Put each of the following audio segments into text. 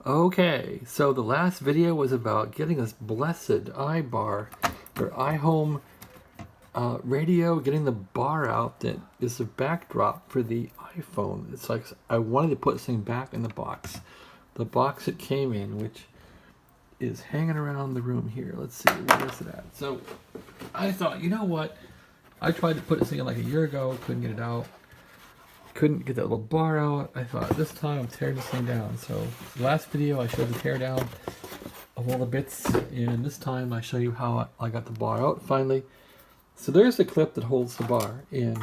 Okay, so the last video was about getting this blessed iBar or iHome radio, getting the bar out that is the backdrop for the iPhone. It's like I wanted to put this thing back in the box it came in, which is hanging around the room here. Let's see, where is it at? So I thought, you know what? I tried to put this thing in like a year ago, couldn't get it out. Couldn't get that little bar out. I thought this time I'm tearing this thing down. So last video I showed the teardown of all the bits, and this time I show you how I got the bar out finally. So there's the clip that holds the bar, and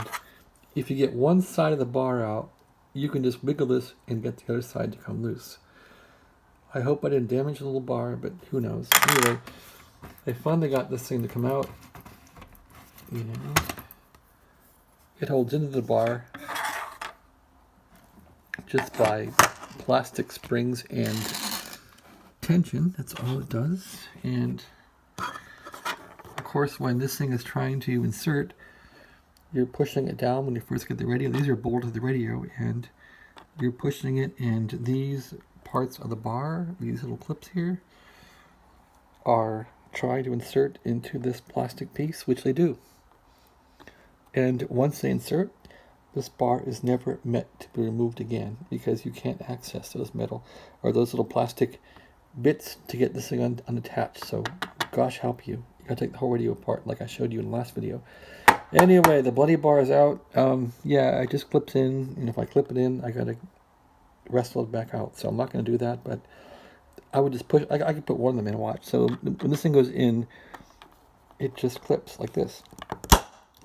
if you get one side of the bar out, you can just wiggle this and get the other side to come loose. I hope I didn't damage the little bar, but who knows. Anyway, I finally got this thing to come out. You know, it holds into the bar just by plastic springs and tension. That's all it does. And of course, when this thing is trying to insert, you're pushing it down when you first get the radio. These are bolted to the radio, and you're pushing it, and these parts of the bar, these little clips here, are trying to insert into this plastic piece, which they do. And once they insert, this bar is never meant to be removed again, because you can't access those metal or those little plastic bits to get this thing unattached. So gosh help you. You gotta take the whole radio apart like I showed you in the last video. Anyway, the bloody bar is out. Yeah, it just clips in, and if I clip it in, I gotta wrestle it back out. So I'm not gonna do that, but I would just push. I could put one of them in and watch. So when this thing goes in, it just clips like this.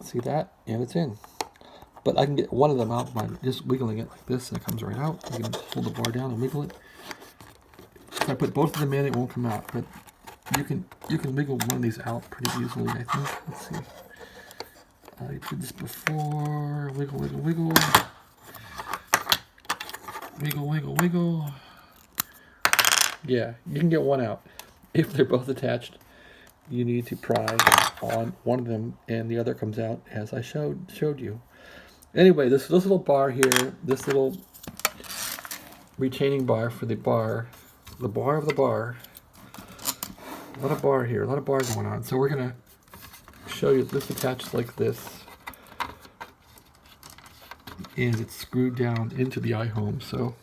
See that? And it's in. But I can get one of them out by just wiggling it like this, and it comes right out. You can hold the bar down and wiggle it. If I put both of them in, it won't come out. But you can wiggle one of these out pretty easily, I think. Let's see. I did this before. Wiggle, wiggle, wiggle. Wiggle, wiggle, wiggle. Yeah, you can get one out. If they're both attached, you need to pry on one of them, and the other comes out as I showed you. Anyway, this little bar here, this little retaining bar for the bar of the bar. A lot of bar here, a lot of bar going on. So we're gonna show you this attached like this, and it's screwed down into the iHome. So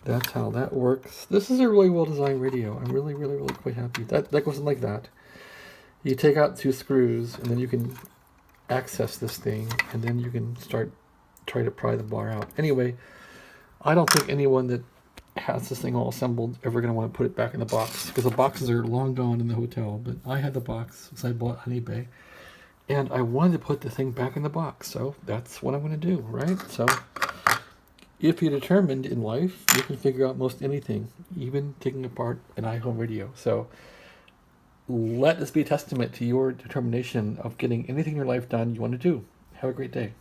that's how that works. This is a really well designed radio. I'm really quite happy. That wasn't like that. You take out 2 screws, and then you can access this thing, and then you can try to pry the bar out. Anyway, I don't think anyone that has this thing all assembled ever going to want to put it back in the box, because the boxes are long gone in the hotel. But I had the box, because I bought on eBay, and I wanted to put the thing back in the box, so that's what I'm going to do, right? So if you're determined in life, you can figure out most anything, even taking apart an iHome radio. So let this be a testament to your determination of getting anything in your life done you want to do. Have a great day.